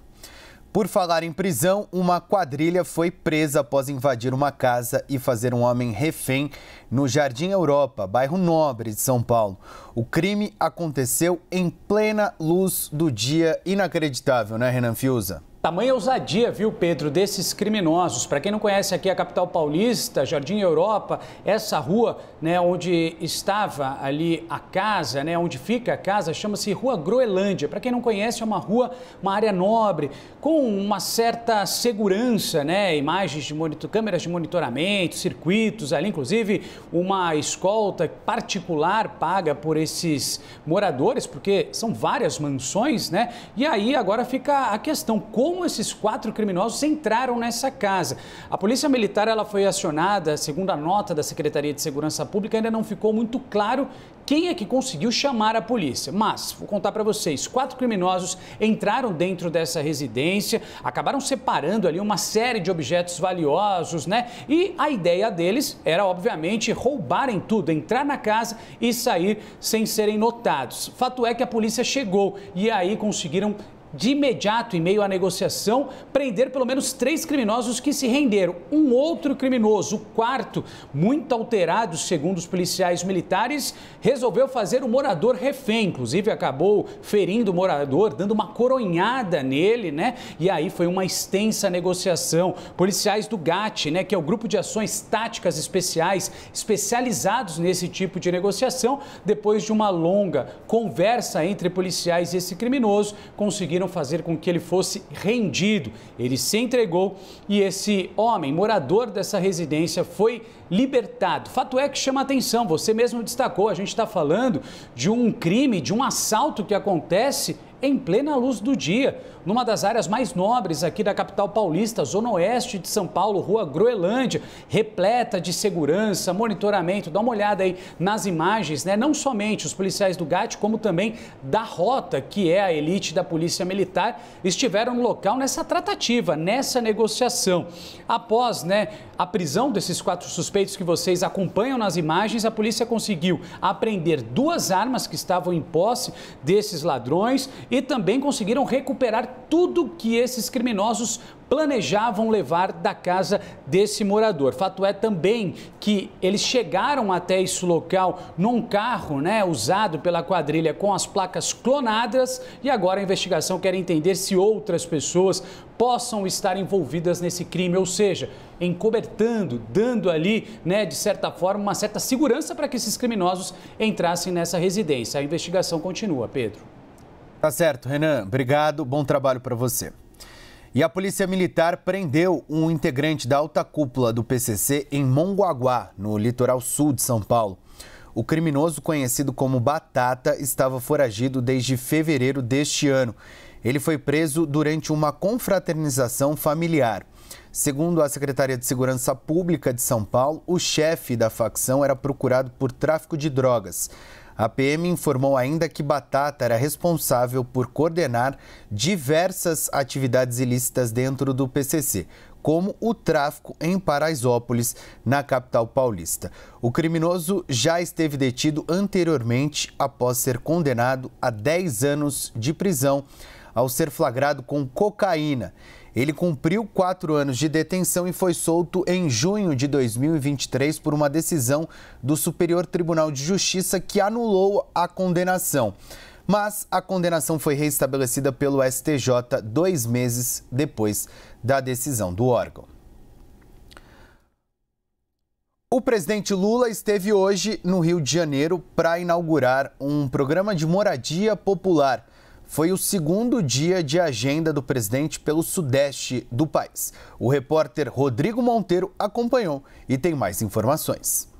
Por falar em prisão, uma quadrilha foi presa após invadir uma casa e fazer um homem refém no Jardim Europa, bairro Nobre de São Paulo. O crime aconteceu em plena luz do dia. Inacreditável, né, Renan Fiuza? Tamanha ousadia, viu, Pedro, desses criminosos. Para quem não conhece aqui a capital paulista, Jardim Europa, essa rua, né, onde estava ali a casa, né, onde fica a casa, chama-se Rua Groenlândia. Para quem não conhece, é uma rua, uma área nobre, com uma certa segurança, né, imagens de câmeras de monitoramento, circuitos ali, inclusive uma escolta particular paga por esses moradores, porque são várias mansões, né? E aí agora fica a questão, como esses 4 criminosos entraram nessa casa. A Polícia Militar ela foi acionada, segundo a nota da Secretaria de Segurança Pública, ainda não ficou muito claro quem é que conseguiu chamar a polícia. Mas, vou contar para vocês, 4 criminosos entraram dentro dessa residência, acabaram separando ali uma série de objetos valiosos, né? E a ideia deles era, obviamente, roubarem tudo, entrar na casa e sair sem serem notados. Fato é que a polícia chegou e aí conseguiram de imediato, em meio à negociação, prender pelo menos 3 criminosos que se renderam. Um outro criminoso, o 4º, muito alterado, segundo os policiais militares, resolveu fazer o morador refém. Inclusive, acabou ferindo o morador, dando uma coronhada nele, né? E aí foi uma extensa negociação. Policiais do GAT, né, que é o Grupo de Ações Táticas Especiais, especializados nesse tipo de negociação, depois de uma longa conversa entre policiais e esse criminoso, conseguiram fazer com que ele fosse rendido. Ele se entregou e esse homem, morador dessa residência, foi libertado. Fato é que chama atenção, você mesmo destacou, a gente está falando de um crime, de um assalto que acontece em plena luz do dia, numa das áreas mais nobres aqui da capital paulista, zona oeste de São Paulo, Rua Groenlândia, repleta de segurança, monitoramento. Dá uma olhada aí nas imagens, né? Não somente os policiais do GAT, como também da Rota, que é a elite da Polícia Militar, estiveram no local nessa tratativa, nessa negociação. Após, né, a prisão desses 4 suspeitos que vocês acompanham nas imagens, a polícia conseguiu apreender 2 armas que estavam em posse desses ladrões e também conseguiram recuperar tudo que esses criminosos planejavam levar da casa desse morador. Fato é também que eles chegaram até esse local num carro, usado pela quadrilha com as placas clonadas, e agora a investigação quer entender se outras pessoas possam estar envolvidas nesse crime, ou seja, encobertando, dando ali, de certa forma, uma certa segurança para que esses criminosos entrassem nessa residência. A investigação continua, Pedro. Tá certo, Renan. Obrigado. Bom trabalho para você. E a Polícia Militar prendeu um integrante da alta cúpula do PCC em Mongaguá, no litoral sul de São Paulo. O criminoso, conhecido como Batata, estava foragido desde fevereiro deste ano. Ele foi preso durante uma confraternização familiar. Segundo a Secretaria de Segurança Pública de São Paulo, o chefe da facção era procurado por tráfico de drogas. A PM informou ainda que Batata era responsável por coordenar diversas atividades ilícitas dentro do PCC, como o tráfico em Paraisópolis, na capital paulista. O criminoso já esteve detido anteriormente após ser condenado a 10 anos de prisão ao ser flagrado com cocaína. Ele cumpriu 4 anos de detenção e foi solto em junho de 2023 por uma decisão do Superior Tribunal de Justiça que anulou a condenação. Mas a condenação foi reestabelecida pelo STJ 2 meses depois da decisão do órgão. O presidente Lula esteve hoje no Rio de Janeiro para inaugurar um programa de moradia popular. Foi o segundo dia de agenda do presidente pelo sudeste do país. O repórter Rodrigo Monteiro acompanhou e tem mais informações.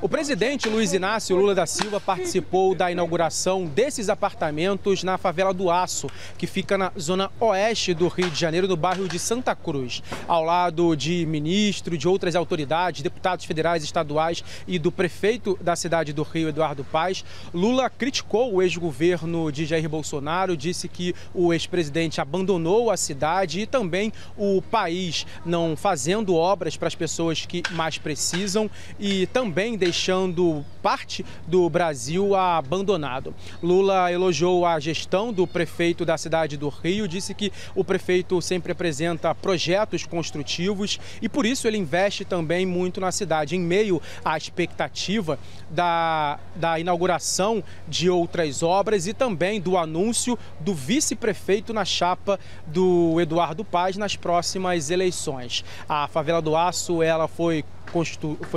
O presidente Luiz Inácio Lula da Silva participou da inauguração desses apartamentos na favela do Aço, que fica na zona oeste do Rio de Janeiro, no bairro de Santa Cruz. Ao lado de ministros, de outras autoridades, deputados federais, estaduais e do prefeito da cidade do Rio, Eduardo Paes, Lula criticou o ex-governo de Jair Bolsonaro, disse que o ex-presidente abandonou a cidade e também o país, não fazendo obras para as pessoas que mais precisam e também deixando parte do Brasil abandonado. Lula elogiou a gestão do prefeito da cidade do Rio, disse que o prefeito sempre apresenta projetos construtivos e por isso ele investe também muito na cidade, em meio à expectativa da inauguração de outras obras e também do anúncio do vice-prefeito na chapa do Eduardo Paes nas próximas eleições. A favela do Aço, ela foi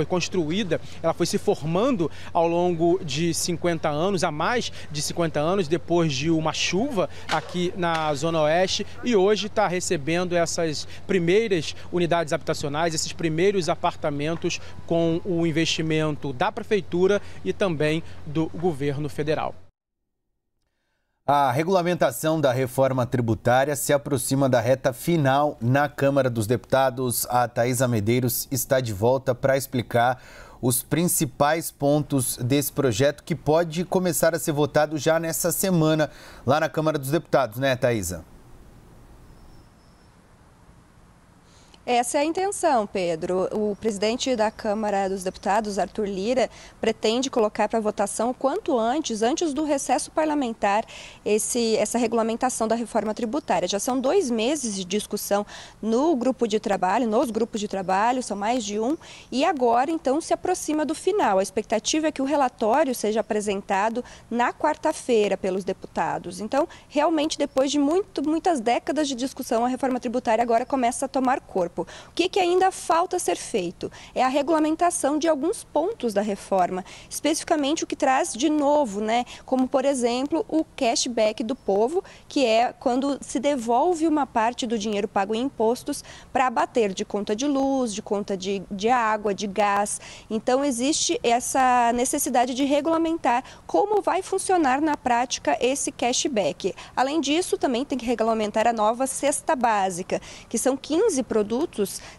construída, ela foi se formando ao longo de 50 anos, há mais de 50 anos, depois de uma chuva aqui na Zona Oeste, e hoje está recebendo essas primeiras unidades habitacionais, esses primeiros apartamentos com o investimento da Prefeitura e também do governo federal. A regulamentação da reforma tributária se aproxima da reta final na Câmara dos Deputados. A Thaisa Medeiros está de volta para explicar os principais pontos desse projeto que pode começar a ser votado já nessa semana lá na Câmara dos Deputados, né, Thaisa? Essa é a intenção, Pedro. O presidente da Câmara dos Deputados, Arthur Lira, pretende colocar para votação o quanto antes do recesso parlamentar, essa regulamentação da reforma tributária. Já são 2 meses de discussão nos grupos de trabalho, são mais de um, e agora, então, se aproxima do final. A expectativa é que o relatório seja apresentado na quarta-feira pelos deputados. Então, realmente, depois de muitas décadas de discussão, a reforma tributária agora começa a tomar corpo. O que ainda falta ser feito? É a regulamentação de alguns pontos da reforma, especificamente o que traz de novo, como, por exemplo, o cashback do povo, que é quando se devolve uma parte do dinheiro pago em impostos para abater de conta de luz, de conta de água, de gás. Então, existe essa necessidade de regulamentar como vai funcionar na prática esse cashback. Além disso, também tem que regulamentar a nova cesta básica, que são 15 produtos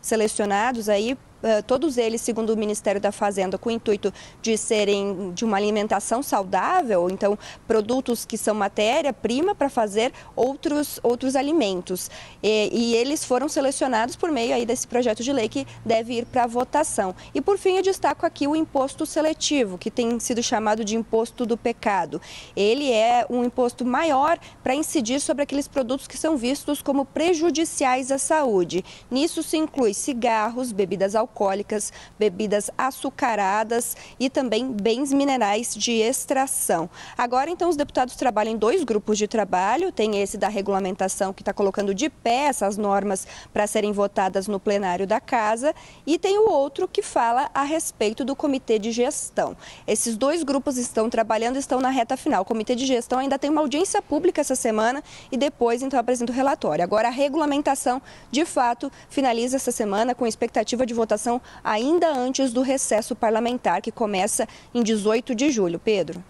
selecionados aí todos eles, segundo o Ministério da Fazenda, com o intuito de serem de uma alimentação saudável, então produtos que são matéria-prima para fazer outros alimentos. E eles foram selecionados por meio aí desse projeto de lei que deve ir para votação. E por fim, eu destaco aqui o imposto seletivo, que tem sido chamado de imposto do pecado. Ele é um imposto maior para incidir sobre aqueles produtos que são vistos como prejudiciais à saúde. Nisso se inclui cigarros, bebidas alcoólicas, bebidas açucaradas e também bens minerais de extração. Agora, então, os deputados trabalham em 2 grupos de trabalho. Tem esse da regulamentação, que está colocando de pé essas normas para serem votadas no plenário da Casa, e tem o outro que fala a respeito do comitê de gestão. Esses 2 grupos estão trabalhando, estão na reta final. O comitê de gestão ainda tem uma audiência pública essa semana e depois, então, apresenta o relatório. Agora, a regulamentação, de fato, finaliza essa semana com expectativa de votação ainda antes do recesso parlamentar, que começa em 18 de julho. Pedro.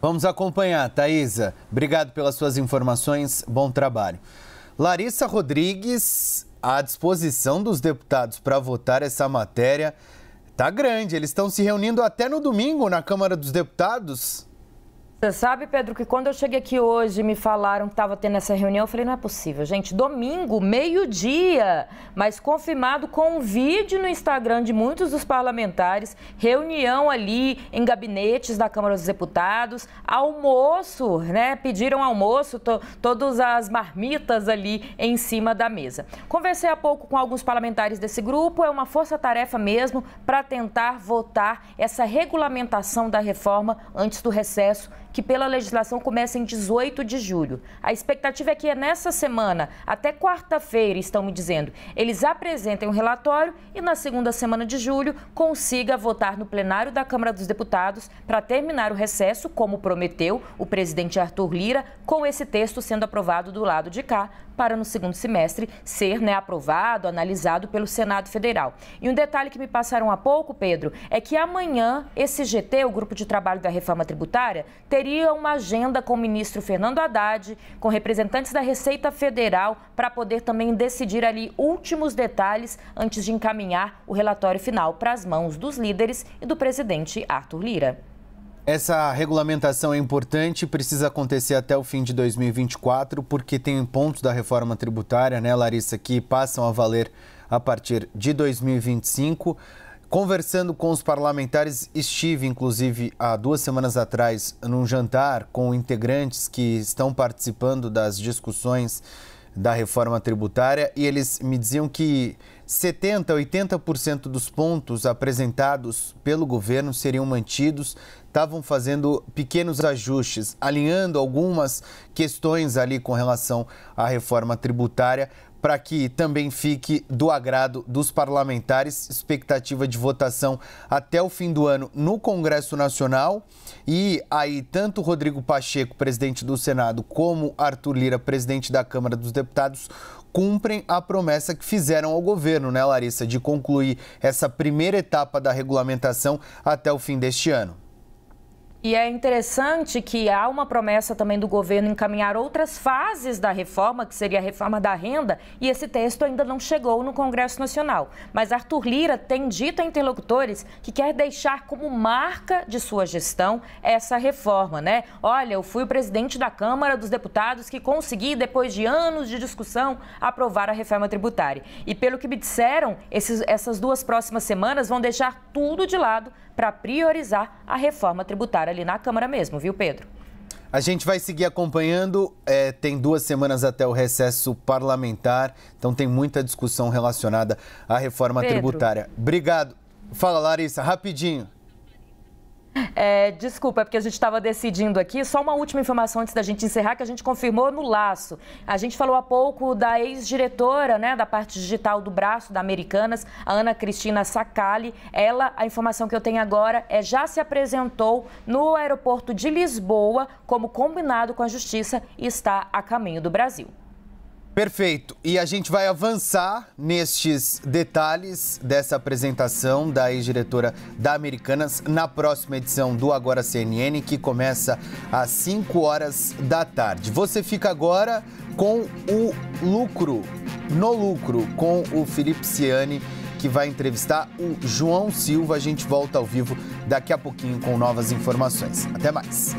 Vamos acompanhar, Thaisa. Obrigado pelas suas informações. Bom trabalho. Larissa Rodrigues, a disposição dos deputados para votar essa matéria está grande. Eles estão se reunindo até no domingo na Câmara dos Deputados. Você sabe, Pedro, que quando eu cheguei aqui hoje e me falaram que estava tendo essa reunião, eu falei, não é possível, gente, domingo, meio-dia, mas confirmado com um vídeo no Instagram de muitos dos parlamentares, reunião ali em gabinetes da Câmara dos Deputados, almoço, né, pediram almoço, todas as marmitas ali em cima da mesa. Conversei há pouco com alguns parlamentares desse grupo, é uma força-tarefa mesmo para tentar votar essa regulamentação da reforma antes do recesso, que pela legislação começa em 18 de julho. A expectativa é que nessa semana, até quarta-feira, estão me dizendo, eles apresentem um relatório e na segunda semana de julho consiga votar no plenário da Câmara dos Deputados para terminar o recesso, como prometeu o presidente Arthur Lira, com esse texto sendo aprovado do lado de cá, para no segundo semestre ser, né, aprovado, analisado pelo Senado Federal. E um detalhe que me passaram há pouco, Pedro, é que amanhã esse GT, o Grupo de Trabalho da Reforma Tributária, teria uma agenda com o ministro Fernando Haddad, com representantes da Receita Federal, para poder também decidir ali últimos detalhes antes de encaminhar o relatório final para as mãos dos líderes e do presidente Arthur Lira. Essa regulamentação é importante, precisa acontecer até o fim de 2024, porque tem pontos da reforma tributária, né, Larissa, que passam a valer a partir de 2025. Conversando com os parlamentares, estive, inclusive, há 2 semanas atrás, num jantar com integrantes que estão participando das discussões da reforma tributária, e eles me diziam que 70%, 80% dos pontos apresentados pelo governo seriam mantidos, estavam fazendo pequenos ajustes, alinhando algumas questões ali com relação à reforma tributária, para que também fique do agrado dos parlamentares. Expectativa de votação até o fim do ano no Congresso Nacional. E aí, tanto Rodrigo Pacheco, presidente do Senado, como Arthur Lira, presidente da Câmara dos Deputados, cumprem a promessa que fizeram ao governo, né, Larissa, de concluir essa primeira etapa da regulamentação até o fim deste ano. E é interessante que há uma promessa também do governo encaminhar outras fases da reforma, que seria a reforma da renda, e esse texto ainda não chegou no Congresso Nacional. Mas Arthur Lira tem dito a interlocutores que quer deixar como marca de sua gestão essa reforma, né? Olha, eu fui o presidente da Câmara dos Deputados que consegui, depois de anos de discussão, aprovar a reforma tributária. E pelo que me disseram, essas 2 próximas semanas vão deixar tudo de lado para priorizar a reforma tributária ali na Câmara mesmo, viu, Pedro? A gente vai seguir acompanhando, tem 2 semanas até o recesso parlamentar, então tem muita discussão relacionada à reforma tributária. Obrigado. Fala, Larissa, rapidinho. Desculpa, é porque a gente estava decidindo aqui. Só uma última informação antes da gente encerrar, que a gente confirmou no Laço. A gente falou há pouco da ex-diretora, né, da parte digital do braço da Americanas, a Ana Cristina Sacali. Ela, a informação que eu tenho agora, já se apresentou no aeroporto de Lisboa, como combinado com a Justiça, e está a caminho do Brasil. Perfeito. E a gente vai avançar nestes detalhes dessa apresentação da ex-diretora da Americanas na próxima edição do Agora CNN, que começa às 5 horas da tarde. Você fica agora com o Lucro, no Lucro, com o Felipe Ciani, que vai entrevistar o João Silva. A gente volta ao vivo daqui a pouquinho com novas informações. Até mais.